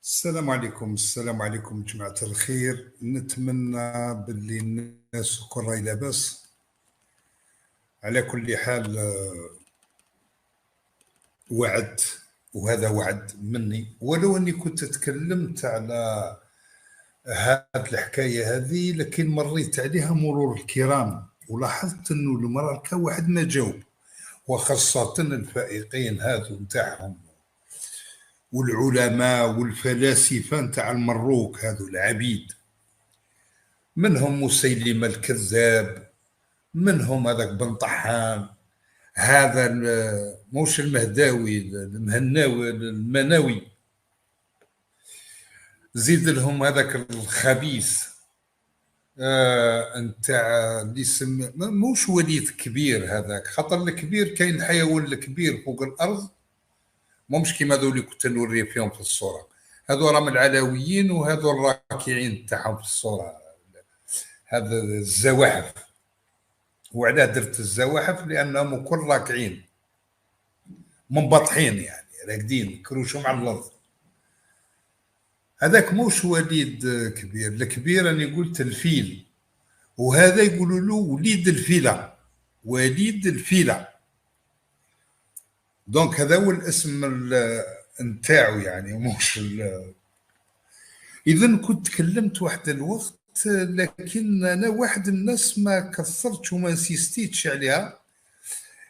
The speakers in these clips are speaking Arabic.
السلام عليكم جماعة الخير. نتمنى باللي الناس الكل راهي لاباس. على كل حال وعد، وهذا وعد مني، ولو اني كنت تكلمت على هذه الحكاية هذه، لكن مريت عليها مرور الكرام ولاحظت انه المرة كان واحد ما جاوب، وخاصة الفائقين هذو نتاعهم والعلماء والفلاسفة نتاع المروك، هذو العبيد، منهم مسيلمة الكذاب، منهم هذاك بن طحان، هذا موش المهداوي، المناوي، زيد لهم هذاك الخبيث نتاع اللي يسمى موش وليد كبير، هذاك خاطر الكبير كاين الحيوان الكبير فوق الارض، مش كيما هذو اللي كنت نوري فيهم في الصوره، هذو راهم العلويين وهذو الراكعين تاعهم في الصوره، هذا الزواحف. وعلاه درت الزواحف؟ لانهم كل راكعين منبطحين، يعني راقدين كروشهم على الارض. هذاك موش وليد كبير، الكبير راني قلت الفيل، وهذا يقولوا له وليد الفيله، وليد الفيله. دونك هذا هو الاسم نتاعو، يعني موش اذا كنت تكلمت واحد الوقت، لكن انا واحد الناس ما كثرتش وما نسيستيتش عليها،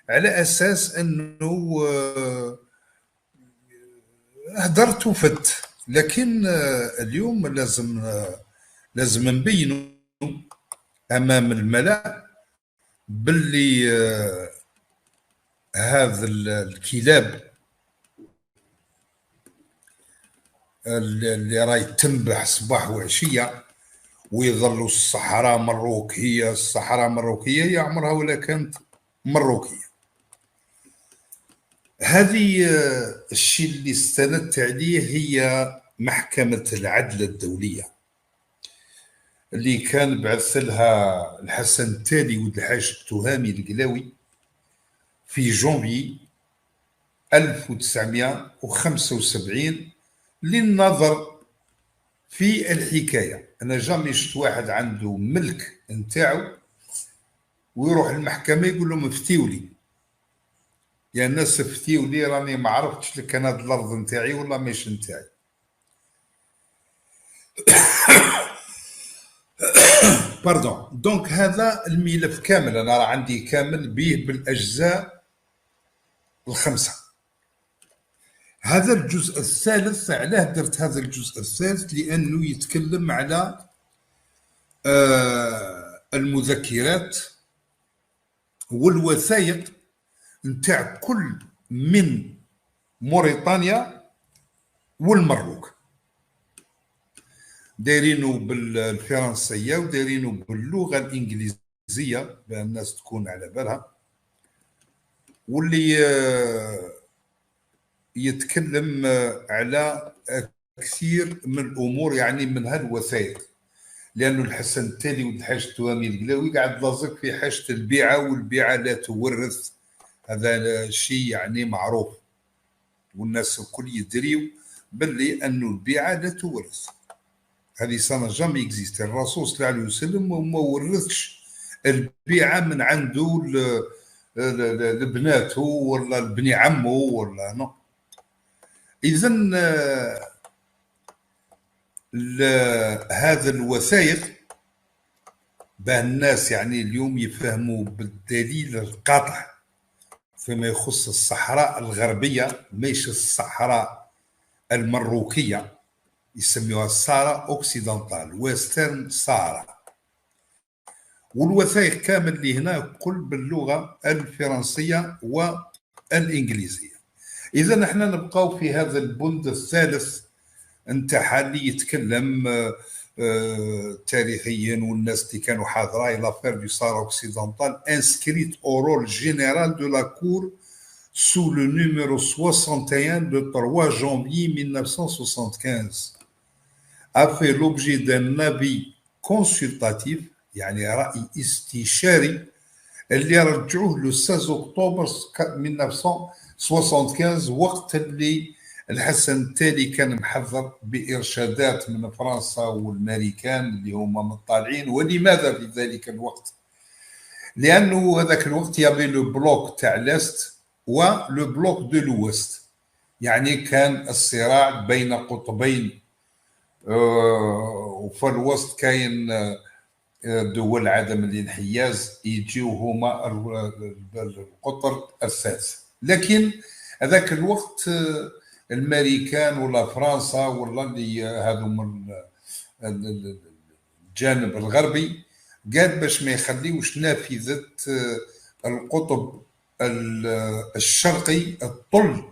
على اساس انه هدرت وفت. لكن اليوم لازم نبينوا امام الملأ باللي هذا الكلاب اللي راهي تنبح صباح وعشيه ويظلوا الصحراء مروكيه، الصحراء مروكيه هي عمرها ولا كانت مروكيه. هذه الشيء اللي استندت عليه هي محكمة العدل الدولية اللي كان بعث لها الحسن التالي ولد الحاج التهامي القلاوي في جونفي 1975 للنظر في الحكاية. أنا جامي شفت واحد عنده ملك نتاعو ويروح المحكمة يقول لهم افتيوا لي يا الناس، افتيوا لي راني ما عرفتش لك انا هاد الارض نتاعي ولا ماشي نتاعي. باردون. دونك هذا الملف كامل انا راه عندي كامل به بالاجزاء الخمسه. هذا الجزء الثالث، علاه درت هذا الجزء الثالث؟ لانه يتكلم على المذكرات والوثائق نتاع كل من موريتانيا والمروك، دايرينو بالفرنسيه ودايرينو باللغه الانجليزيه بان الناس تكون على بالها، واللي يتكلم على كثير من الامور، يعني من هالوثائق. لانه الحسن التالي ولد الحاج التهامي القلاوي قاعد لاصق في حاجه البيعه، والبيعه لا تورث، هذا شيء يعني معروف والناس الكل يدريو باللي انه البيعه لا تورث. هذه سنة جامي اكزيستي، الرسول صلى الله عليه وسلم وما ورثش البيعة من عنده لبناته ولا لبني عمه ولا نو. إذا هذا الوثائق باه الناس يعني اليوم يفهموا بالدليل القاطع فيما يخص الصحراء الغربية، مش الصحراء المروكية، يسميوها الصحراء اوكسيدنتال، ويسترن صحراء. والوثائق كامل اللي هنا كل باللغه الفرنسيه والانجليزيه. اذا احنا نبقاو في هذا البند الثالث نتاع اللي يتكلم تاريخيا، والناس اللي كانوا حاضره لافير دو صحراء اوكسيدنتال انسكريت او رول جينيرال دو لا كور sous le numéro 61 le 3 janvier 1975 a fait l'objet d'un avis consultatif، يعني رأي استشاري، اللي رجعوه لو 16 أكتوبر 1975، وقت اللي الحسن التالي كان محضر بإرشادات من فرنسا والأمريكان اللي هما مطالعين. ولماذا في ذلك الوقت؟ لأنه هذاك الوقت يابي لو بلوك تاع لاست ولو بلوك دو لوست، يعني كان الصراع بين قطبين، وفي الوسط كاين دول عدم الانحياز يجيو هما القطر الثالث. لكن هذاك الوقت الامريكان ولا فرنسا ولا اللي هذو من الجانب الغربي قال باش ما يخليوش نافذه القطب الشرقي الطل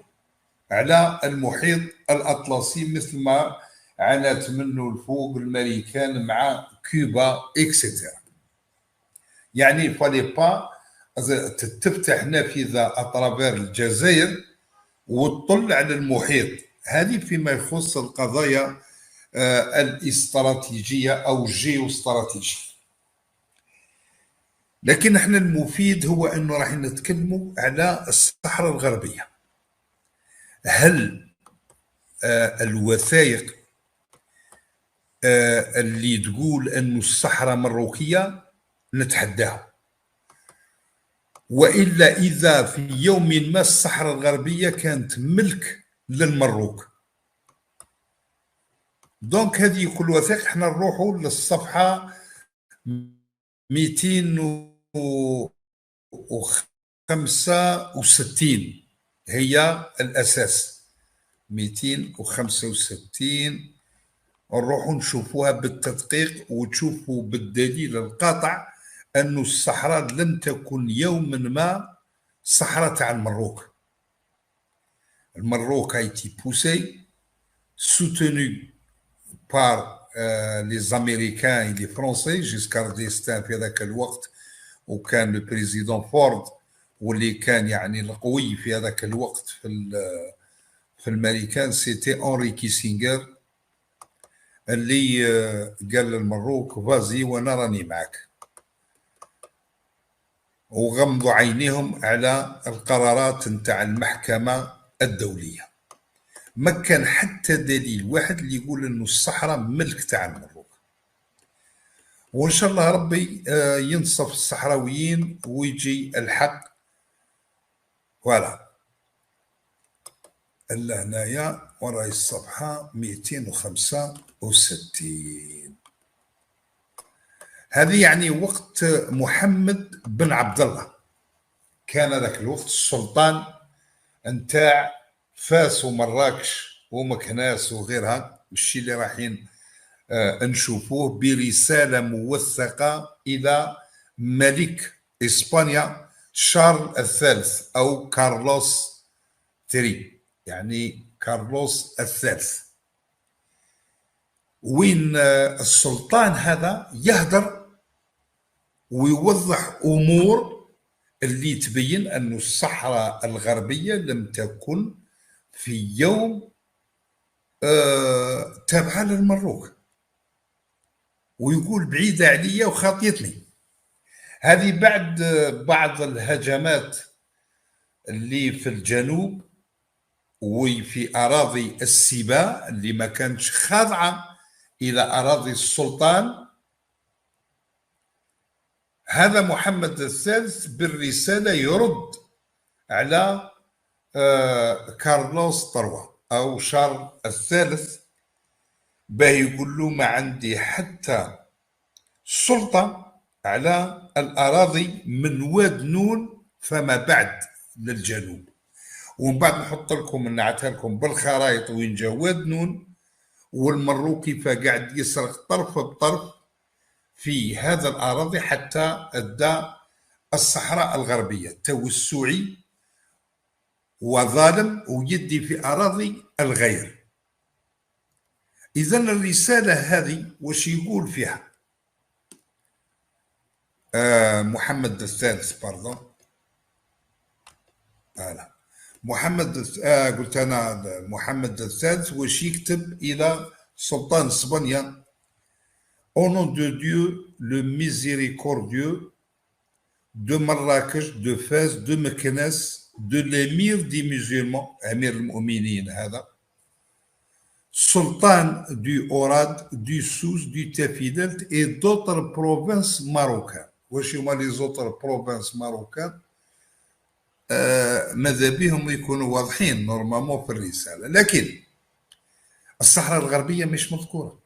على المحيط الاطلسي، مثل ما عانت منه الفوق الامريكان مع كوبا اكسترا. يعني فالي با تفتح نافذه اطرافير الجزائر وتطل على المحيط، هذه فيما يخص القضايا الاستراتيجيه او الجيوستراتيجيه. لكن احنا المفيد هو انه راح نتكلموا على الصحراء الغربيه. هل الوثائق اللي تقول انه الصحراء مروكيه نتحداها، والا اذا في يوم ما الصحراء الغربيه كانت ملك للمروك؟ دونك هذه كل وثائق احنا نروحوا للصفحه 265 هي الاساس. 265 نروحوا نشوفوها بالتدقيق وتشوفوا بالدليل القاطع أن الصحراء لم تكن يوما ما صحراء تاع المروك. المروك a été poussé, soutenu par les Américains et les Français jusqu'à d'Estaing في هذاك الوقت، وكان البريزيدون فورد واللي كان يعني القوي في هذاك الوقت في الامريكان سيتي أنري كيسينغر، اللي قال للمروك فازي وانا راني معك، وغمضوا عينيهم على القرارات نتاع المحكمة الدولية. ما كان حتى دليل واحد اللي يقول انه الصحراء ملك تاع المروك. وان شاء الله ربي ينصف الصحراويين ويجي الحق. فوالا الا هنايا وراي الصفحة 265. هذه يعني وقت محمد بن عبد الله، كان ذاك الوقت السلطان نتاع فاس ومراكش ومكناس وغيرها، الشيء اللي رايحين نشوفوه برسالة موثقة إلى ملك إسبانيا شارل الثالث أو كارلوس تري، يعني كارلوس الثالث، وين السلطان هذا يهدر ويوضح أمور اللي تبين أن الصحراء الغربية لم تكن في يوم تابعة للمروك، ويقول بعيدة عليا وخاطيتني. هذه بعد بعض الهجمات اللي في الجنوب وفي أراضي السباع اللي ما كانتش خاضعة إلى أراضي السلطان. هذا محمد الثالث بالرسالة يرد على كارلوس طروا أو شارل الثالث، باه يقول له ما عندي حتى سلطة على الأراضي من واد نون فما بعد للجنوب. ومن بعد نحط لكم نعتها لكم بالخرائط وين جا واد نون، والمروكي فقاعد يسرق طرف بطرف في هذا الأراضي حتى أدى الصحراء الغربية توسعي وظالم ويدي في أراضي الغير. إذن الرسالة هذه وش يقول فيها محمد الثالث باردون محمد قلت أنا محمد الثالث وش يكتب إلى سلطان إسبانيا: Au nom de Dieu, le miséricordieux, de Marrakech, de Fès, de Meknès, de l'émir des musulmans, Amir al-Mu'minin هذا, Sultan du Orad, du Sousse, du Tafidelt et d'autres provinces marocaines. واش هما لي زوتر بروفانس ماروكان؟ ماذا بهم يكونوا واضحين نورمالمون في الرساله، لكن الصحراء الغربيه مش مذكوره.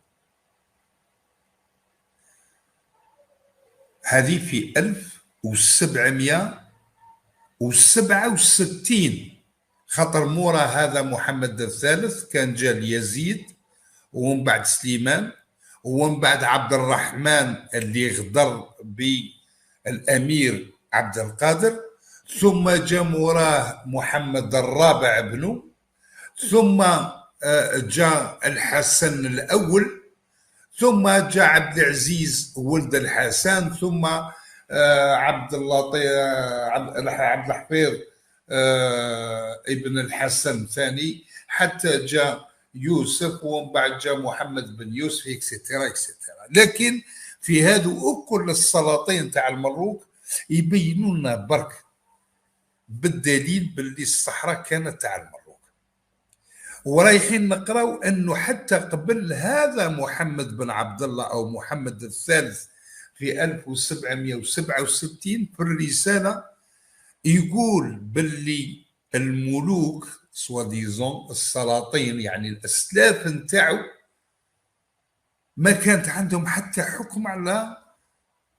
هذه في 1767، خاطر مورا هذا محمد الثالث كان جا يزيد، ومن بعد سليمان، ومن بعد عبد الرحمن اللي غدر بالامير عبد القادر، ثم جا موراه محمد الرابع ابنه، ثم جاء الحسن الاول، ثم جاء عبد العزيز ولد الحسن، ثم عبد اللطيف عبد الحفيظ ابن الحسن الثاني، حتى جاء يوسف، ومن بعد جاء محمد بن يوسف اكسترا اكسترا. لكن في هذو كل السلاطين تاع المروك يبينوا لنا برك بالدليل باللي الصحراء كانت تاع المروك. ورايحين نقراو انه حتى قبل هذا محمد بن عبد الله او محمد الثالث في 1767 في الرساله يقول باللي الملوك سوا ديزون السلاطين يعني الاسلاف نتاعو ما كانت عندهم حتى حكم على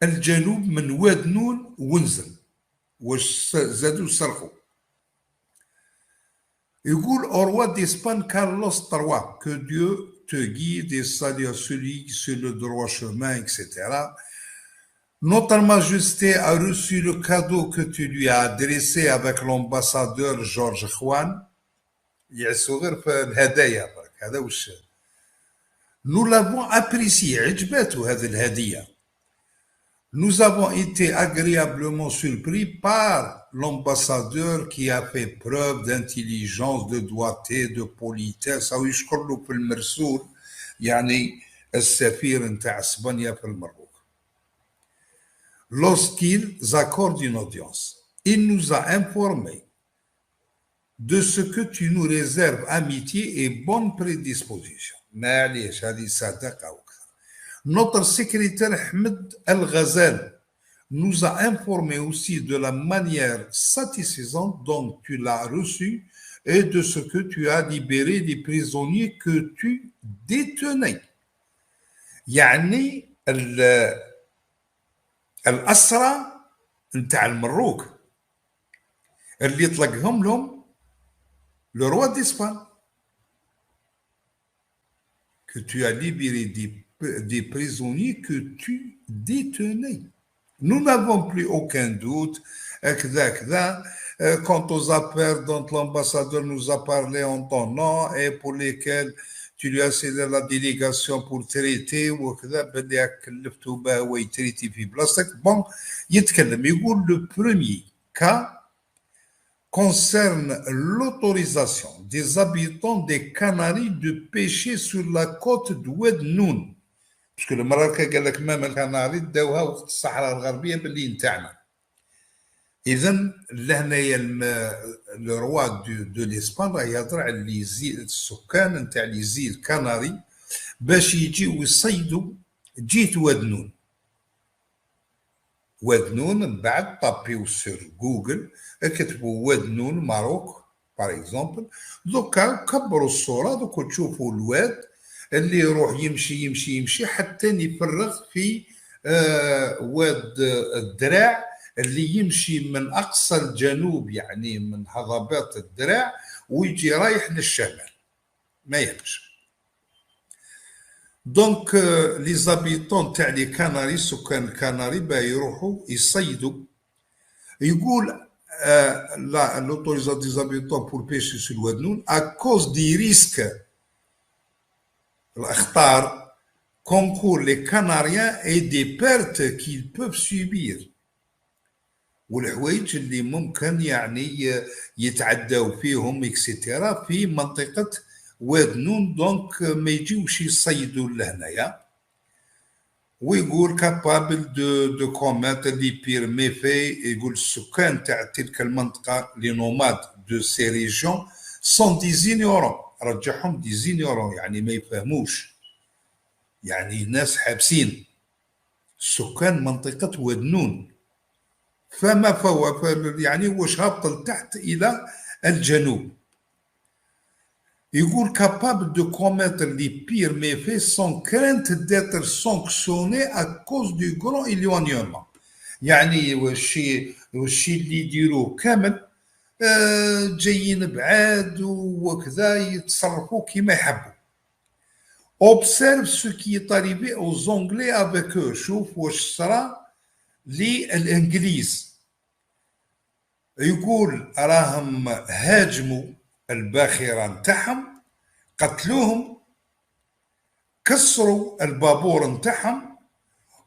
الجنوب من واد نون ونزل، واش زادوا صرخوا. يقول au roi d'Espagne Carlos III, que Dieu te guide et salue celui sur le droit chemin, etc. Notre Majesté a reçu le cadeau que tu lui as adressé avec l'ambassadeur George Juan. يعسوا غير في الهدايا برك، هذا وش. Nous l'avons apprécié، عجبته هذه الهدية. Nous avons été agréablement surpris par l'ambassadeur qui a fait preuve d'intelligence, de doigté, de politesse. أو يشكر له في المرسول، يعني السفير نتاع اسبانيا في المروك. Lorsqu'ils accordent une audience, il nous a informé de ce que tu nous réserves amitié et bonne prédisposition. معليش هذه صدقة وكذا. Notre secrétaire Ahmed Al-Ghazal nous a informé aussi de la manière satisfaisante dont tu l'as reçu et de ce que tu as libéré des prisonniers que tu détenais. يعني الأسرى نتاع المروك اللي يطلقهم لهم le roi d'Espagne, que tu as libéré des prisonniers que tu détenais. Nous n'avons plus aucun doute quant aux affaires dont l'ambassadeur nous a parlé en ton nom et pour lesquelles tu lui as cédé la délégation pour traiter وكذا باللي كلفته به هو يتريتي في بلاصتك. بون يتكلم يقول le premier cas concerne l'autorisation des habitants des Canaries de pêcher sur la côte de Oued Noun. باسكو المره قال لك مام الكناري داوها وقت الصحراء الغربيه باللي نتاعنا. اذا لهنايا لو روا دو ليسبان راه يهضر على لي زيل السكان نتاع لي زيل كناري باش يجيو يصيدوا. جيت واد نون، واد نون من بعد طابيو سور جوجل كتبوا واد نون ماروك باغ اكزومبل، دوكا كبروا الصوره دوكا تشوفوا الواد اللي يروح يمشي حتى يفرغ في واد الدراع اللي يمشي من اقصى الجنوب يعني من هضبات الدراع ويجي رايح للشمال ما يمشي. دونك لي زابيتون تاع لي كاناري سكان الكناري باه يروحوا يصيدوا. يقول l'autorisation des habitants pour pêcher sur le Noun à cause des risques الأخطار qu'encourent les Canariens et des pertes qu'ils peuvent subir والحوايج اللي ممكن يعني يتعداو فيهم اكسيتيرا في منطقة واد نون. دونك ما يجيوش يصيدوا لهنايا. ويقول كابابل دو كوميت لي بير ميفي. يقول السكان تاع تلك المنطقة لي نوماد دو سي ريجيون سون ديزينيورون رجعهم دي زينيورون، يعني ما يفهموش، يعني ناس حابسين سكان منطقة ودنون، فما فوق يعني واش هابط لتحت إلى الجنوب. يقول capable de commettre les pires méfaits sans crainte d'être sanctionné à cause du grand éloignement. يعني وش اللي يديروه كامل جايين بعاد وكذا يتصرفوا كما يحبوا. Observe ce qui est arrivé aux Anglais avec eux. شوف واش صرا للإنجليز. يقول راهم هاجموا الباخرة نتاعهم، قتلوهم، كسروا البابور نتاعهم،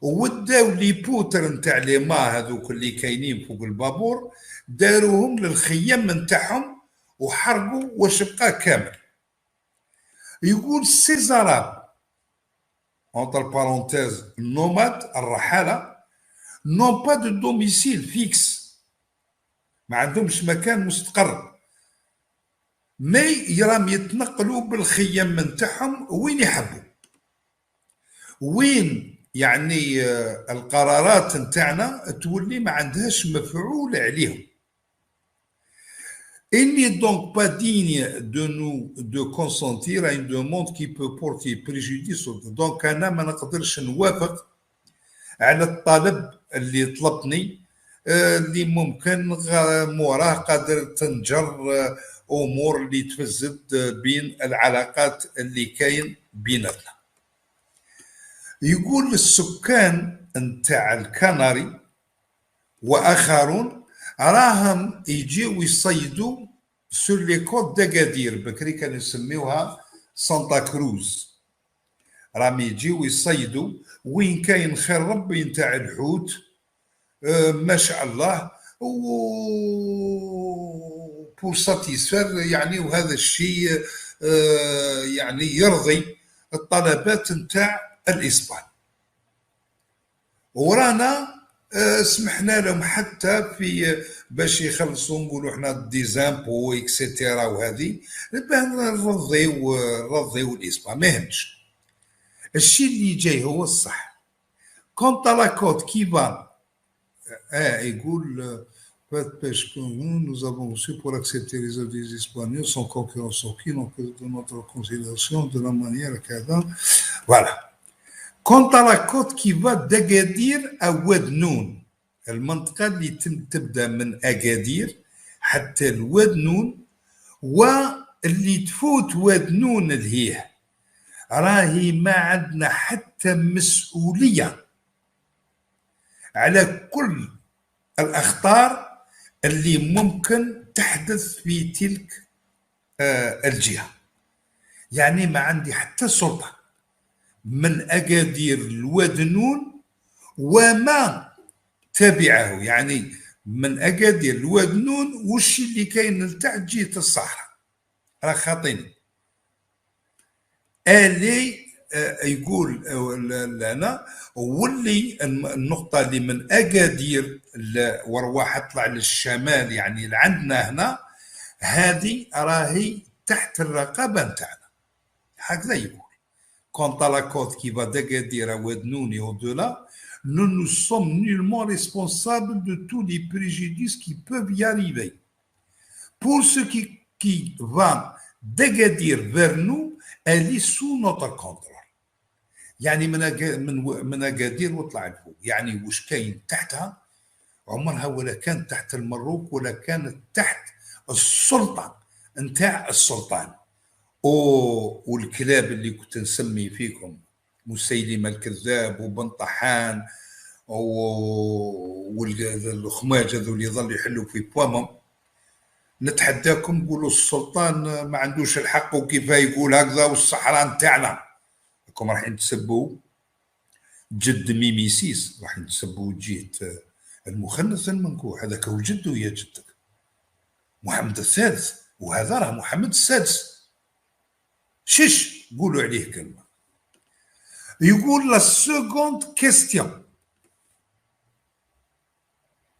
وداو لي بوتر نتاع لي ما هذوك اللي كاينين فوق البابور، داروهم للخيم نتاعهم وحرقوا واش بقى كامل. يقول سيزاراب entre parenthèses nomades الرحالة n'ont pas de domicile fixe، ما عندهمش مكان مستقر، مي راهم يتنقلوا بالخيم نتاعهم وين يحبوا. وين يعني القرارات نتاعنا تولي ما عندهاش مفعول عليهم. Il n'est donc pas digne de nous de consentir à une demande qui peut porter préjudice. Donc أنا ما نقدرش نوافق على الطلب اللي طلبني اللي ممكن موراه قادر تنجر امور اللي تفزت بين العلاقات اللي كاين بيناتنا. يقول السكان نتاع الكناري واخرون راهم يجيو يصيدوا سور لي كوت داكادير، بكري كانوا يسميوها سانتا كروز، راهم يجيو يصيدوا وين كاين خير ربي نتاع الحوت ما شاء الله، و بور ساتيسفير يعني، وهذا الشيء يعني يرضي الطلبات نتاع الاسبان. ورانا سمحنا لهم حتى في باش يخلصوا نقولوا احنا ديزامبو اكسيتيرا، وهذه نرضيو الاسبان ما يهمش. الشيء اللي جاي هو الصح. كونت لا كوت كي فان يقول nous avons reçu pour accepter les offres des Espagnols sans concurrence aucune en cause de notre considération de la manière كذا. Voilà. Quant à la côte qui va d'Agadir à Ouadnoun، المنطقة اللي تبدأ من أكادير حتى الوادنون، واللي تفوت وادنون لهيه، راهي ما عندنا حتى مسؤولية على كل الأخطار اللي ممكن تحدث في تلك الجهة. يعني ما عندي حتى سلطة من أكادير الوادنون وما تبعه، يعني من أكادير الوادنون وش اللي كاين لتحت جهة الصحراء راه خاطيني. اللي يقول لنا واللي النقطة اللي من أكادير ورواح تطلع للشمال يعني لعندنا هنا، هذه راهي تحت الرقابة نتاعنا، هكذا يقول. Quant à la côte qui va d'Agadir à Ouadnoun et au-delà, nous ne sommes nullement responsables de tous les préjudices qui peuvent y arriver. Pour ce qui va d'Agadir vers nous, elle est sous notre contrôle. يعني من أكادير وطلع لفوق، يعني وش كاين تحتها عمرها ولا كانت تحت المروك ولا كانت تحت السلطة نتاع السلطان. والكلاب اللي كنت نسمي فيكم مسيلمة الكذاب وبن طحان والخماج هذو اللي يظلوا يحلوا في بوامهم، نتحداكم قولوا السلطان ما عندوش الحق وكيف يقول هكذا، والصحراء نتاعنا. راكم رايحين تسبوا جد ميميسيس، رايحين تسبوا جهة المخنث المنكوح، هذاك هو جده يا جدك محمد السادس، وهذا راه محمد السادس. شش قولوا عليه كلمة. يقول لا سكوند كيستيون،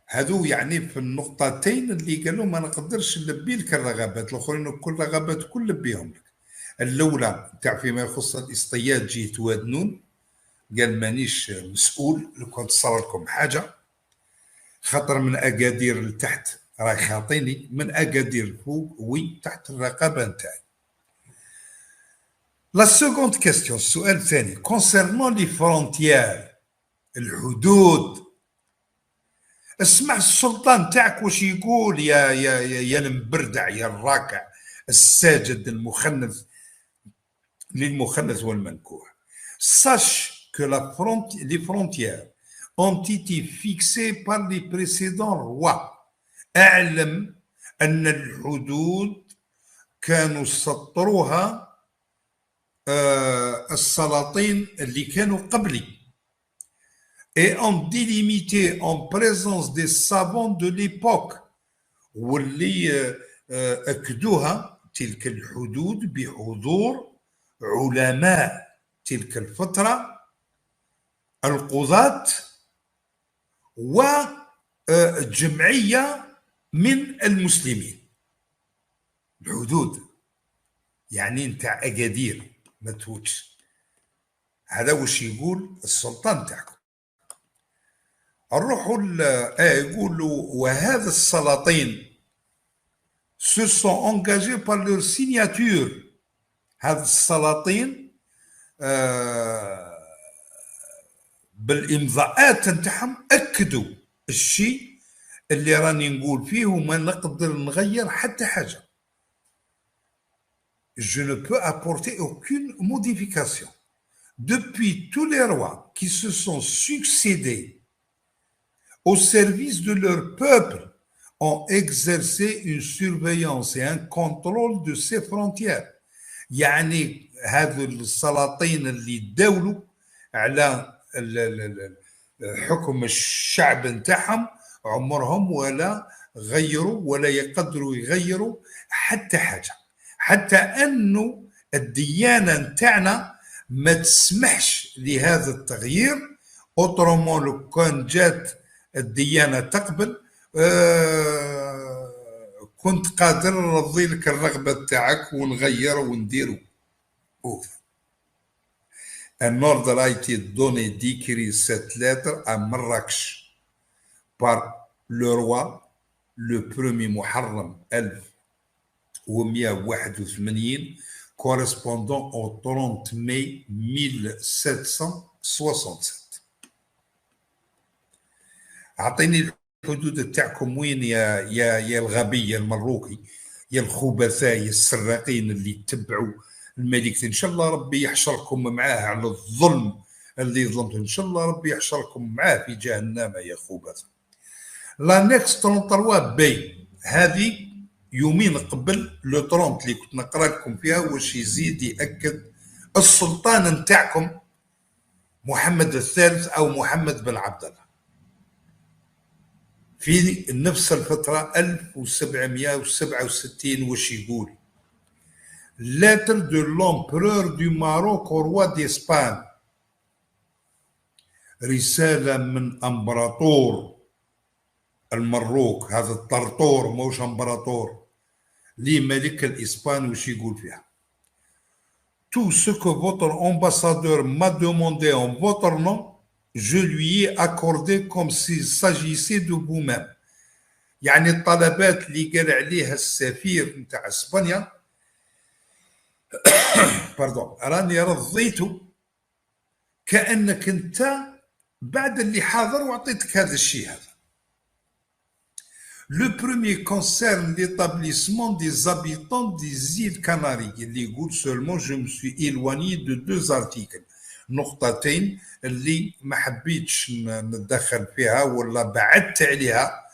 هذو يعني في النقطتين اللي قالوا ما نقدرش نلبي لك الرغبات الاخرين، كل رغبات كل لبيهم لك، الاولى تاع فيما يخص الاصطياد جهه واد نون، قال مانيش مسؤول لو كنت صار لكم حاجه، خاطر من اكادير لتحت راهي خاطيني، من اكادير لفوق وي تحت الرقابه نتاعي. لا سكوند كيستيون، السؤال الثاني كونسيرنون لي فرونتيير، الحدود. اسمع السلطان تاعك واش يقول يا المبردع يا الراكع الساجد المخنث للمخنث والمنكوح. Sache que les frontières ont été fixées par les précédents rois. اعلم ان الحدود كانوا سطروها السلاطين اللي كانوا قبلي. Et ont délimité en présence des savants de l'époque، واللي أكدوها تلك الحدود بحضور علماء تلك الفترة، القضاة وجمعية من المسلمين. الحدود يعني نتاع أكادير ما تفوتش. هذا واش يقول السلطان تاعكم. نروحوا يقولوا وهذا السلاطين se sont engagés par leur signature. هذا السلاطين بالامضاءات نتاعهم اكدوا الشيء اللي راني نقول فيه وما نقدر نغير حتى حاجه. Je ne peux apporter aucune modification. Depuis tous les rois qui se sont succédés au service de leur peuple ont exercé une surveillance et un contrôle de ses frontières. يعني هذو السلاطين اللي داولوا على حكم الشعب نتاعهم عمرهم ولا غيروا ولا يقدروا يغيروا حتى حاجه، حتى انه الديانه نتاعنا ما تسمحش لهذا التغيير. اوترومون لو كان جات الديانه تقبل كنت قادر نرضي لك الرغبه تاعك ونغير ونديرو. Un ordre a été donné d'écrire cette lettre à Marrakech par le roi le 1er Muharram 1181 correspondant au 30 mai 1767. أعطيني الحدود تاعكم وين يا الغبي المروكي، يا الخبثاء يا السراقين اللي تبعوا الملك. ان شاء الله ربي يحشركم معاه على الظلم اللي ظلمته، ان شاء الله ربي يحشركم معاه في جهنم يا خبثاء. لانكس 33 بي هذه يومين قبل لو 30 اللي كنت نقرا لكم فيها واش يزيد ياكد السلطان نتاعكم محمد الثالث او محمد بن عبد الله في نفس الفتره 1767. واش يقول؟ Lettre de l'empereur du Maroc au roi d'Espagne. رسالة من امبراطور المروك، هذا الطرطور موش امبراطور، لملك الإسبان. وش يقول فيها؟ Tout ce que votre ambassadeur m'a demandé en votre nom, je lui ai accordé comme s'il s'agissait de vous-même. يعني الطلبات اللي قال عليها السفير نتاع اسبانيا باردون راني رضيته كانك انت بعد اللي حاضر وعطيتك هذا الشيء هذا. Le premier concerne l'établissement des habitants des îles Canaries. اللي يقول seulement je me suis éloigné de 2 articles، نقطتين اللي ما حبيتش نتدخل فيها ولا بعدت عليها.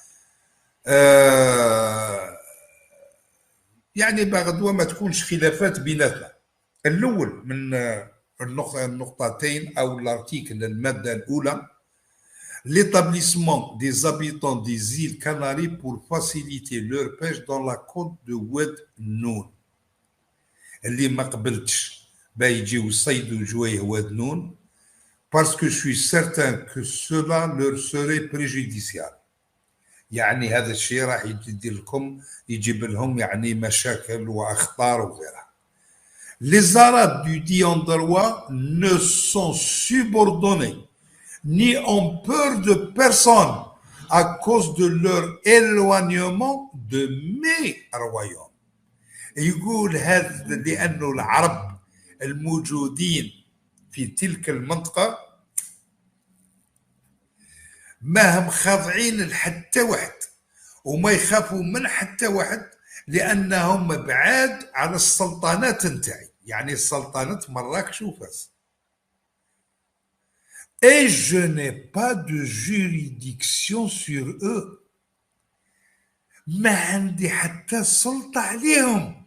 يعني بغدوه ما تكونش خلافات بيناتنا. الاول من النقطتين او الارتيكل الماده الاولى l'établissement des habitants des îles Canaries pour faciliter leur pêche dans la côte de Oued Noun. اللي ما قبلتش با يجيو يصيدوا جويه واد نون parce que je suis certain que cela leur serait préjudiciable. يعني هذا الشيء راح يجيب لهم يعني مشاكل واخطار وغيرها. Les Arabes du dit endroit ne sont subordonnés ni ont peur de personne à cause de leur éloignement de mes royaumes. يقول هذا لأنه العرب الموجودين في تلك المنطقة ما هم خاضعين لحتى واحد وما يخافوا من حتى واحد لأنهم بعاد على السلطنات نتاعي، يعني سلطنة مراكش وفاس. Et je n'ai pas de juridiction sur eux. ما عندي حتى سلطة عليهم.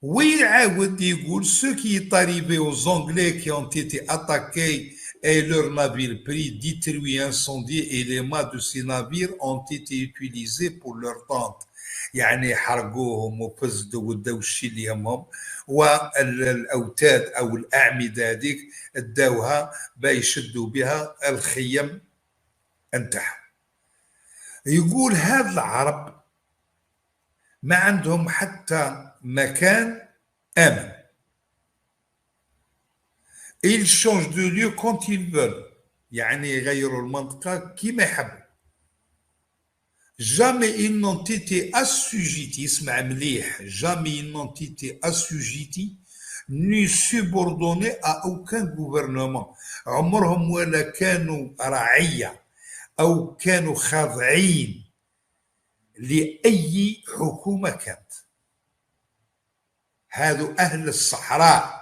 ويعاود يقول ceux qui est arrivé aux Anglais qui ont été attaqués et leurs navires pris, détruits, incendiés et les mâts de ces navires ont été utilisés pour leurs tentes. يعني حرقوهم وفسدوا وداو الشيء اللي يهمهم، والاوتاد او الاعمده هذيك داوها بيشدوا بها الخيم نتاعهم. يقول هذا العرب ما عندهم حتى مكان آمن. Ils changent de lieu quand ils veulent، يعني يغيروا المنطقة كيما يحبوا. Jamais ils n'ont été assujettis، اسمع مليح، jamais ils n'ont été assujettis ni subordonnés à aucun gouvernement. عمرهم ولا كانوا رعية أو كانوا خاضعين لأي حكومة كانت. هذو أهل الصحراء.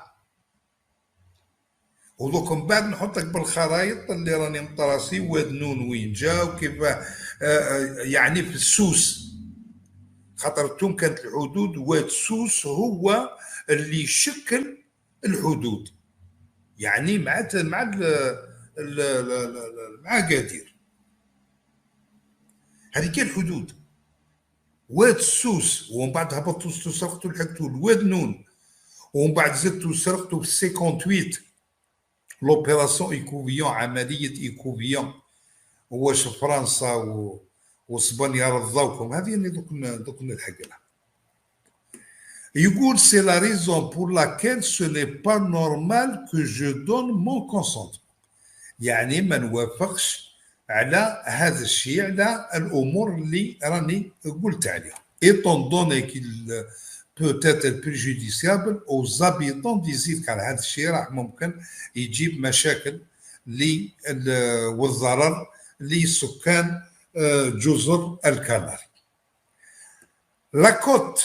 ودوك من بعد نحطك بالخرايط اللي راني مطراسي واد نون وين جا وكيف يعني في السوس، خاطر تون كانت الحدود واد سوس هو اللي يشكل الحدود، يعني مع قادير. هذه كانت الحدود واد سوس، ومن بعد هبطوا سرقتوا لحقتوا لواد نون، ومن بعد زدتوا سرقتوا في 58 لوبيراسيون ايكوفيون، عمليه ايكوفيون، واش فرنسا واسبانيا رضاوكم. هذه اللي دوك نلحق لها. يقول سي لا ريزون بور لاكيل سو ني با نورمال كو جو دون مون كونسونتمون، يعني ما نوافقش على هذا الشيء، على الامور اللي راني قلت عليها. étant donné qu'il peut être préjudiciable aux habitants des îles Canaries. هذا الشيء راح ممكن يجيب مشاكل والضرر لسكان جزر الكناري. La côte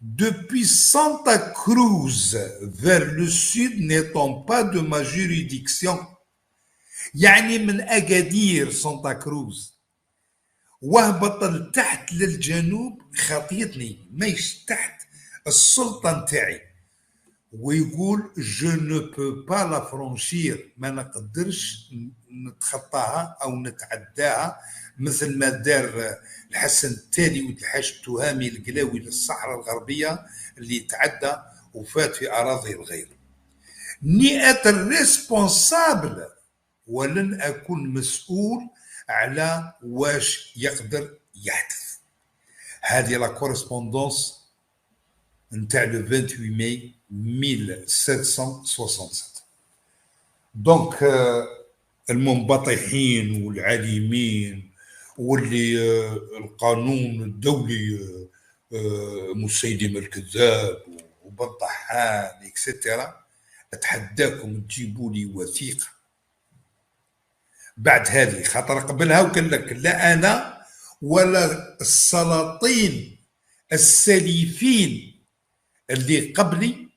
depuis Santa Cruz vers le sud n'étant pas de ma juridiction، يعني من أكادير سانتا كروز وهبط لتحت للجنوب خطيتني، مايش تحت السلطة نتاعي. ويقول جو نو بو با لا فرونشير، ما نقدرش نتخطاها او نتعداها، مثل ما دار الحسن التالي والحاج التهامي القلاوي للصحراء الغربيه اللي تعدى وفات في اراضي الغير. ني اتر ريسبونسابل، ولن اكون مسؤول على واش يقدر يحدث. هذه لا كورسبوندونس نتاع لو 28 ماي 1767. دونك المنبطحين والعالمين واللي القانون الدولي مسيلم الكذاب وبن طحان اكسترا، اتحداكم تجيبوا لي وثيقه بعد هذه، خاطر قبلها وقال لك لا انا ولا السلاطين السليفين اللي قبلي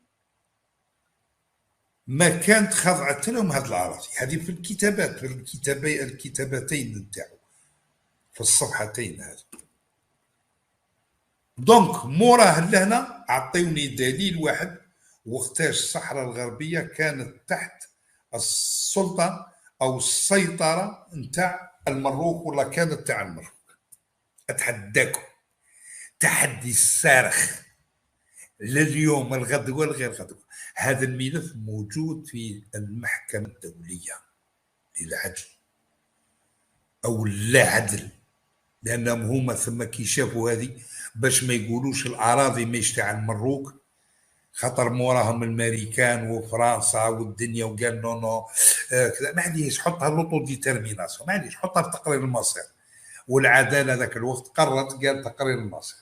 ما كانت خضعت لهم هذه الاراضي. هذه في الكتابات، في الكتابتين نتاعو في الصفحتين هذه. دونك موراه لهنا اعطيوني دليل واحد وقتاش الصحراء الغربيه كانت تحت السلطه او السيطره نتاع المروك، ولا كانت تاع المروك. اتحداكم تحدي الصارخ لليوم الغد والغير غد. هذا الملف موجود في المحكمة الدولية للعدل أو اللا عدل، لأنهم هما ثم كي شافوا هذه باش ما يقولوش الأراضي ماهيش تاع المروك خاطر موراهم الامريكان وفرنسا والدنيا، وقال نو نو كذا، معليش حطها لوطو ديترميناسيون، معليش حطها في تقرير المصير. والعداله ذاك الوقت قررت، قال تقرير المصير.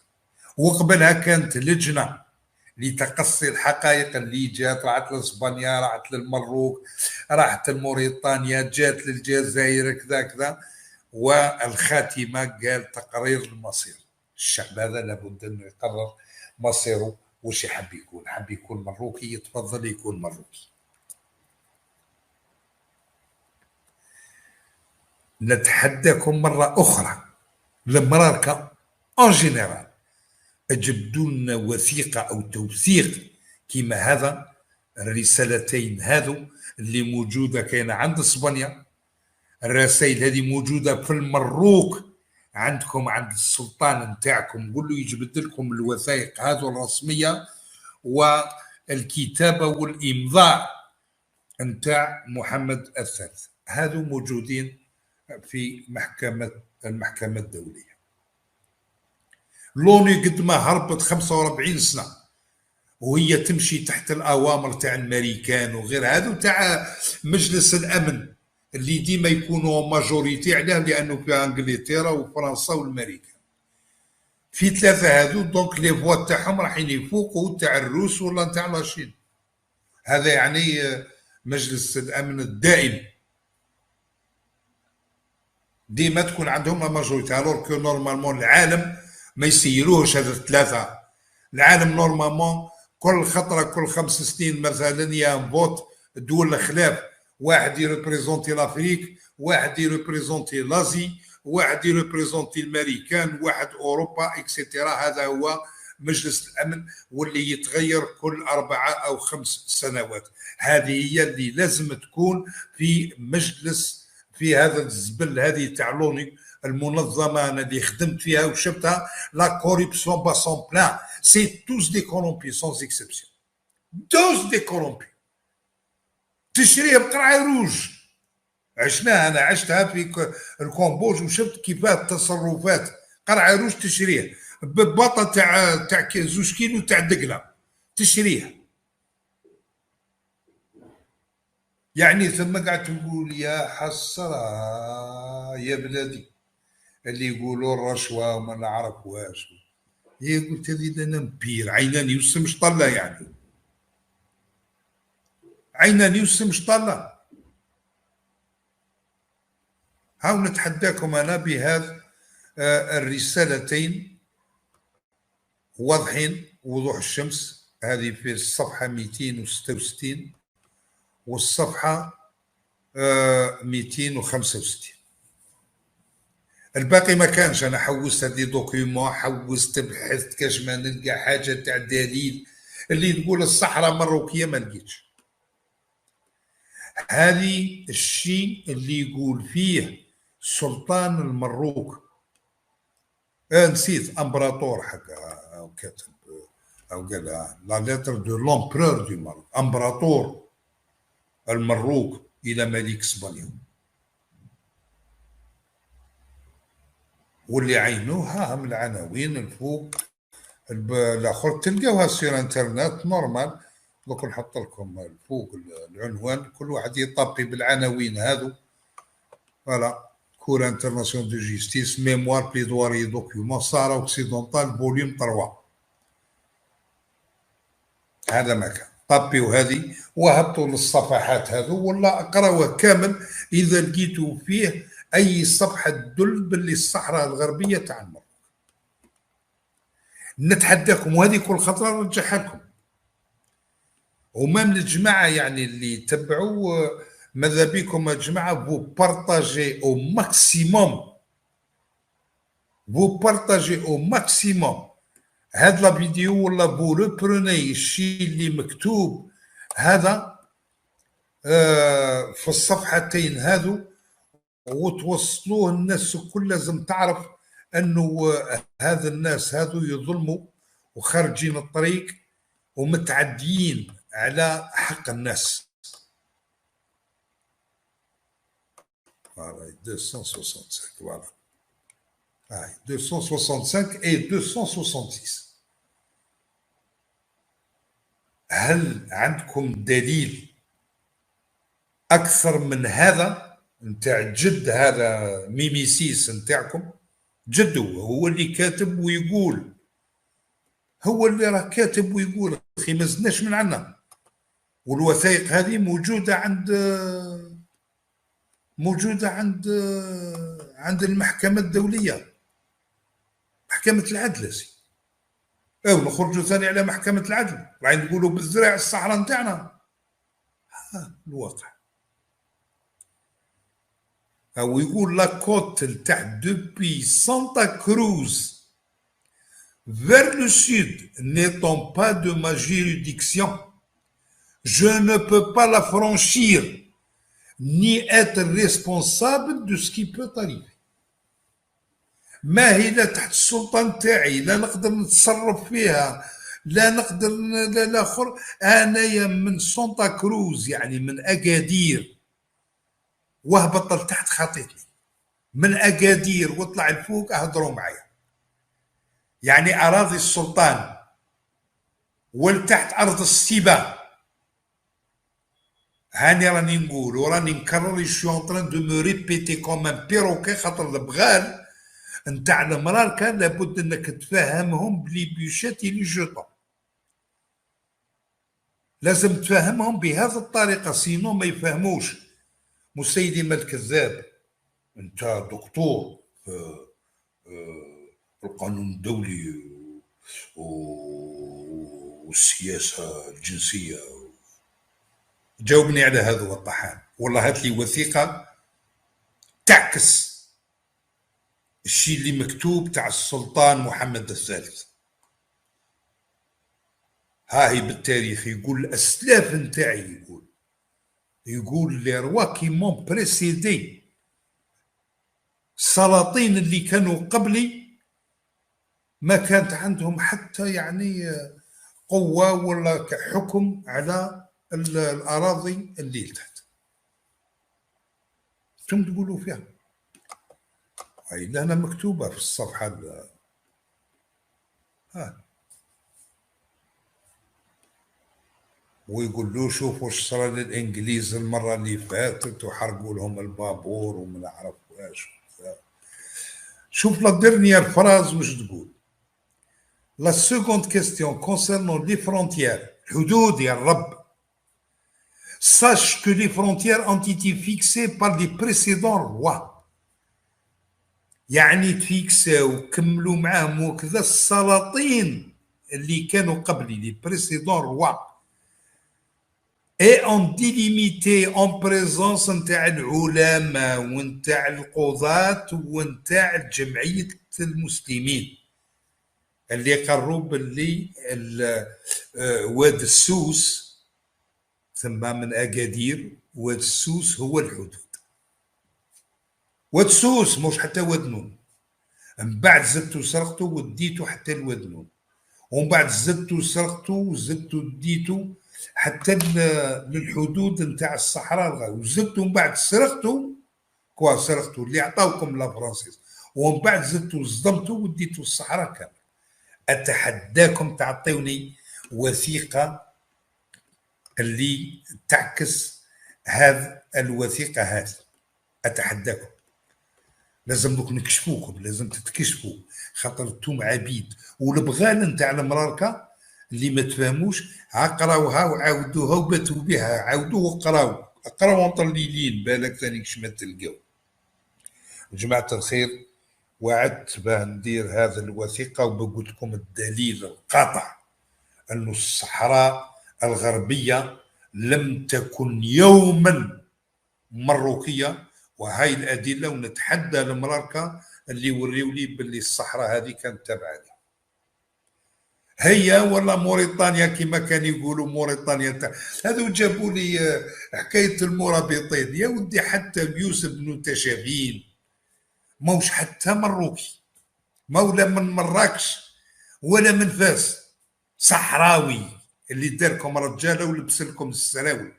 وقبلها كانت لجنه لتقصي الحقائق اللي جات، راحت لاسبانيا، راحت للمروك، راحت لموريتانيا، جات للجزائر، كذا كذا. والخاتمه قال تقرير المصير. الشعب هذا لابد انه يقرر مصيره، وش يحب يكون. حب يكون مروكي، يتفضل يكون مروكي. نتحداكم مره اخرى المراركه اون جينيرال، اجبدوا لنا وثيقه او توثيق كيما هذا. الرسالتين هذو اللي موجوده كاينه عند اسبانيا، الرسائل هذه موجوده في المروك عندكم، عند السلطان نتاعكم، قول له يجبد لكم الوثائق هذو الرسميه، والكتابه والامضاء نتاع محمد الثالث، هذو موجودين في المحكمه الدوليه. لوني قد ما هربت 45 سنه وهي تمشي تحت الاوامر تاع الامريكان وغير هذا، تاع مجلس الامن اللي ديما يكونوا ماجوريتي عليه، لانه في انجلترا وفرنسا والامريكان، في ثلاثه هذو. دونك لي فوا تاعهم راحين يفوقوا تاع الروس ولا تاع لاشين. هذا يعني مجلس الامن الدائم ديما تكون عندهم ماجوريتي، الور كو نورمالمون العالم ما يسيروهش هذا الثلاثه. العالم نورمالمون كل خطره كل 5 سنين مثلا يا فوت دول الخلاف، واحد يريبريزونتي لافريك، واحد يريبريزونتي لازي، واحد يريبريزونتي الامريكان، واحد اوروبا اكسيتيرا. هذا هو مجلس الامن، واللي يتغير كل 4 أو 5 سنوات. هذه هي اللي لازم تكون في مجلس، في هذا الزبل هذه تاع لوني. المنظمه انا اللي خدمت فيها وشفتها، لا كوريبسيون با سون بلان، سي توس دي كورompi سون اكسبسيون، توس دي كورompi. تشريه بقرعه روج، عشناها، انا عشتها في الكومبوج وشفت كيفاه التصرفات. قرعه روج تشريه بباطه تاع 2 كيلو تاع دقله، تشريه. يعني ثم قاعد تقول يا حسرة يا بلادي اللي يقولوا الرشوه وما نعرفوهاش. هي قلت هذه انا مبير عيناني وسمش طله، يعني عيناني وسمش طله. هاو نتحداكم انا بهذا الرسالتين واضحين وضوح الشمس. هذه في الصفحه 266 والصفحه 265. الباقي ما كانش. انا حوست هذه دوكيومون، حوست بحثت كاش ما نلقى حاجه تاع دليل اللي تقول الصحراء مروكيه، ما لقيتش. هذه الشيء اللي يقول فيه سلطان المروك، نسيت امبراطور حقا او كاتب او قال لا ليتر دو لومبرور دو ماروك، امبراطور المروك الى ملك اسبانيا، واللي عينوها من العناوين الفوق. الاخر تلقاوها سير انترنت نورمال. دوك نحط لكم الفوق العنوان، كل واحد يطبي بالعناوين هذو. فوالا، كور انترناسيونال دو جيستيس، ميموار بليدواري دوكيومون سارة اوكسيدونتال فوليوم 3. هذا ما كان. طبيوا هذه وهبطوا للصفحات هذو ولا اقراوه كامل اذا لقيتوا فيه اي صفحه تدل باللي الصحراء الغربيه تاع المروك. نتحداكم، وهذه كل خطره نرجعها لكم. وما من الجماعه يعني اللي تبعوا، ماذا بكم يا جماعه فو بارطاجي او ماكسيموم، فو بارطاجي او ماكسيموم هاد لا فيديو، ولا فو ريبروني الشيء اللي مكتوب هذا في الصفحتين هذو، وتوصلوه الناس الكل. لازم تعرف انه هذا الناس هذو يظلموا وخارجين الطريق ومتعديين على حق الناس. 265 voilà. 265 et 266. هل عندكم دليل اكثر من هذا نتاع جد هذا ميميسيس نتاعكم؟ جدو هو اللي كاتب ويقول، هو اللي راه كاتب ويقول اخي ما زدناش من عنا. والوثائق هذه موجوده عند المحكمه الدوليه، محكمه العدل. او نخرجوا ثاني على محكمه العدل راح نقولوا بالزراع الصحراء نتاعنا. الواقع او يقول لا كوت تاع دوبي سانتا كروز vers le sud n'étant pas de ma juridiction, je ne peux pas la franchir ni être responsable de ce qui peut arriver. ما هي لا تحت السلطان تاعي، لا نقدر نتصرف فيها، لا نقدر لا الاخر. انايا من سانتا كروز يعني من اكادير وهبط لتحت خطيتني، من اكادير واطلع لفوق اهضروا معايا، يعني اراضي السلطان ولتحت ارض السبا. هاني راني نقول وراني نكرر شو اون تران دو مو ريبيتي كوم ان بيروكي، خاطر البغال نتاع المراركه لابد انك تفهمهم بلي بيشاتي لي جوطون، لازم تفهمهم بهذه الطريقه سينو ما يفهموش. مسيلمه الكذاب، انت دكتور في القانون الدولي والسياسه الجنسيه، جاوبني على هذا الطحان. والله هات لي وثيقه تعكس الشيء اللي مكتوب تاع السلطان محمد الثالث. هاهي بالتاريخ يقول الاسلاف نتاعي، يقول لي روا كي مون بريسيدي، السلاطين اللي كانوا قبلي ما كانت عندهم حتى يعني قوه ولا حكم على الاراضي اللي تحت. انتم تقولوا فيها هاي لنا مكتوبه في الصفحه. ويقول له شوفوا واش صرا للانجليز المره اللي فاتت وحرقوا لهم البابور وما نعرف واش. شوف لا ديرنيير فراز واش تقول. لا سكوند كيستيون كونسيرنون لي فرونتيير، الحدود يا الرب. sache que les frontières ont été fixées par les précédents rois. يعني تفيكساو وكملوا معاهم وكذا السلاطين اللي كانوا قبلي لي بريسيدون روا. اي اون ديليميتي اون بريزونس نتاع العلماء ونتاع القضاة ونتاع جمعية المسلمين اللي قروا باللي واد السوس ثم من اكادير، واد السوس هو الحدود. واد السوس مش حتى واد نون، من بعد زدتو سرقتو وديتو حتى الواد نون، ومن بعد زدتو سرقتو وزدتو ديتو حتى للحدود نتاع الصحراء الغربية، وزدتو من بعد سرقتو سرقتو اللي عطاوكم لا فرانسيس، ومن بعد زدتو صدمتو وديتو الصحراء كامل. اتحداكم تعطيوني وثيقه اللي تعكس هذه الوثيقه هذه، اتحداكم. لازم دوك نكشفوكم، لازم تتكشفوا، خاطر انتم عبيد. والبغال نتاع المراركه اللي ما تفهموش قراوها وعاودوها وباتوا بها، عاودوا وقراو مطللين بالك ثاني كش ما تلقاو. جماعه الخير، وعدت باه ندير هذه الوثيقه وبقول لكم الدليل القاطع أن الصحراء الغربيه لم تكن يوما مروكيه، وهاي الادله. ونتحدى المراركه اللي يوريوا لي باللي الصحراء هذه كانت تابعه هي ولا موريتانيا كما كان يقولوا موريتانيا. هذو جابوا لي حكايه المرابطين يا ودي، حتى يوسف بن تشافين موش حتى مروكي، مولا من مراكش ولا من فاس، صحراوي اللي داركم رجاله ولبس لكم السراوي.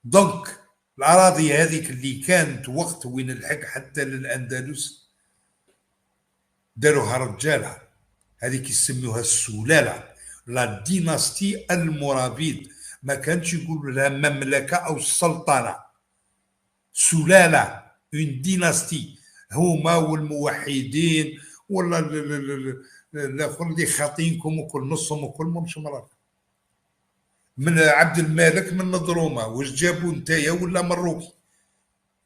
دونك الاراضي هذيك اللي كانت وقت وين الحق حتى للاندلس داروها رجالها، هذيك يسموها السلاله، لا ديناستي المرابيد، ما كانش يقولوا لها مملكه او السلطنه، سلاله، اون ديناستي. هما والموحدين ولا الاخر اللي خاطينكم وكل نصهم وكل مش مرات. من عبد الملك من نضرومه، واش جابوا نتايا ولا مروكي؟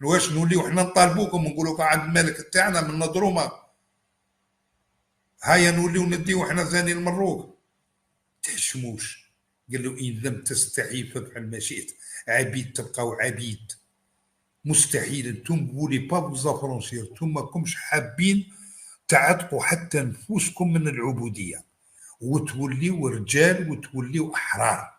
واش نوليو حنا نطالبوكم نقولوا عبد الملك تاعنا من نضرومه، هيا نوليو نديو حنا ثاني المروك؟ تحشموش. قال له ان لم تستحي فافعل ما شئت، عبيد تبقاو عبيد، مستحيل. انتم بولي با فوزافرونسير، انتم ماكمش حابين تعتقوا حتى نفوسكم من العبوديه وتوليوا رجال وتوليوا احرار.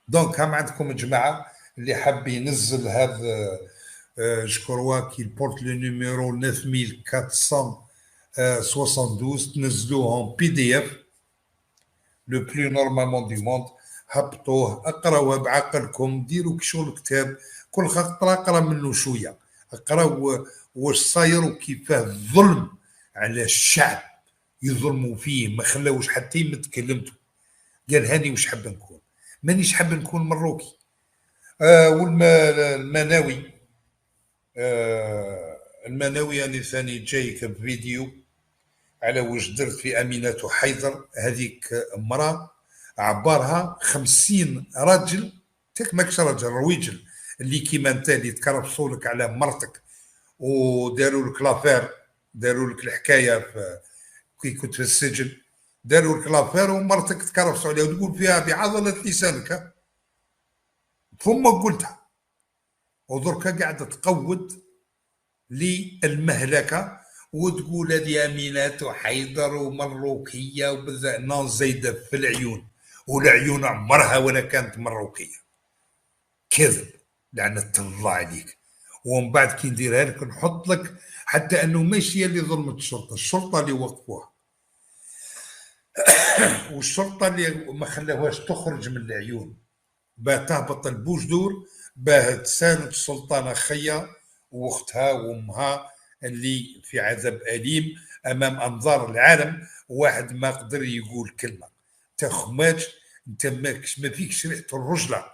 دونك هم عندكم جماعه اللي حاب ينزل هذا جو كروا كي بورت لو نيميرو 9472، تنزلوهم بي دي اف لو بلو نورمالمون دي موند. هبطوه اقراوه بعقلكم، ديروا كشغل كتاب، كل خطره اقرا منه شويه، اقراو واش صاير وكيفاه الظلم على الشعب، يظلموا فيه ما خلاوش حتى يمد كلمته. قال هاني واش حاب نكون، مانيش حاب نكون مروكي. والمناوي، المناوي يعني ثاني جايك بفيديو على واش درت في أمينة حيدر، هذيك امرأة عبرها 50 راجل، تاك ماكش راجل رويجل اللي كيما انت اللي تكرفصوا لك على مرتك وداروا لك لافير، داروا لك الحكايه في كي كنت في السجن، داروا لك لافير ومرتك تكرفصوا عليها وتقول فيها بعضلة لسانك ثم قلتها، ودركا قاعده تقود للمهلكه وتقول هذه أمينة حيدر ومروكيه وبزاف زايده في العيون، والعيون عمرها ولا كانت مروكيه. كذب، لعنه الله عليك. ومن بعد كي نديرها لك نحط لك حتى انه ماشي هي اللي ظلمت الشرطه، الشرطه اللي وقفوها والشرطه اللي ما خلاوهاش تخرج من العيون، باه تهبط البوجدور، باه تساند السلطانه خيا واختها وامها اللي في عذاب اليم امام انظار العالم. واحد ما قدر يقول كلمه، انت خماج، انت ما فيكش ريحه الرجله،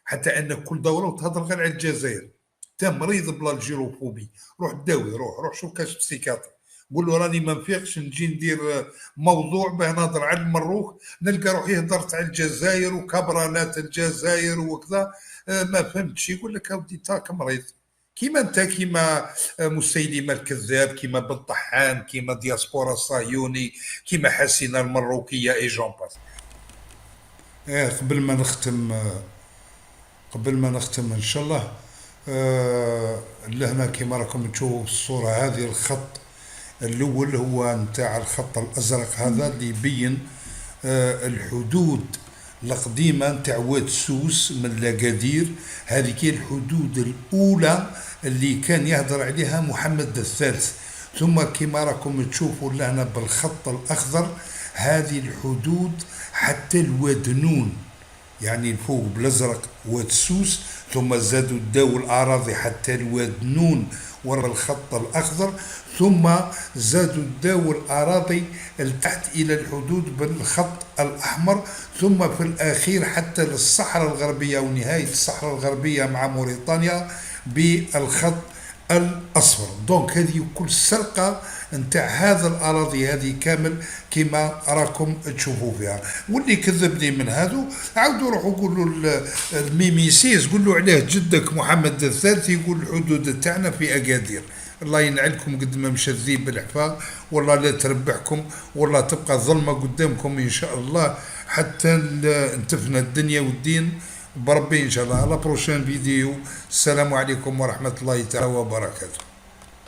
حتى ان كل دوره وتهضر غير على الجزائر. انت مريض بلا الجيروفوبي، روح داوي، روح شوف كاش بسيكاتر، قول له راني ما نفيقش نجي ندير موضوع باه نهضر على المروك، نلقى روحي هضرت على الجزائر وكبرانات الجزائر وكذا. ما فهمتش، يقول لك اودي تاك مريض كيما انت، كيما مسيلمه الكذاب، كيما بالطحان، كيما دياسبورا الصهيوني، كيما حسينه المروكيه اي جون باس. قبل ما نختم ان شاء الله، لهنا كيما راكم تشوفوا في الصوره هذه، الخط الاول هو نتاع الخط الازرق هذا اللي يبين الحدود القديمه نتاع واد سوس من لاكادير. هذه كي الحدود الاولى اللي كان يهدر عليها محمد الثالث. ثم كما راكم تشوفوا لهنا بالخط الاخضر هذه الحدود حتى الواد نون، يعني الفوق بالازرق واد سوس، ثم زادوا داو الاراضي حتى الواد نون ورا الخط الاخضر، ثم زادوا داو الاراضي لتحت الى الحدود بالخط الاحمر، ثم في الاخير حتى للصحراء الغربيه ونهايه الصحراء الغربيه مع موريتانيا بالخط الاصفر. دونك هذه كل سرقه نتاع هذا الاراضي هذه كامل كما راكم تشوفوا فيها. واللي كذبني من هذو عاودوا روحوا قولوا الميميسيس، قولوا عليه جدك محمد الثالث يقول الحدود تاعنا في اكادير. الله ينعلكم قد ما مشى الذيب بالحفاظ، والله لا تربحكم، والله تبقى ظلمه قدامكم ان شاء الله حتى نتفنى الدنيا والدين بربي ان شاء الله. على بروشين فيديو. السلام عليكم ورحمه الله تعالى وبركاته.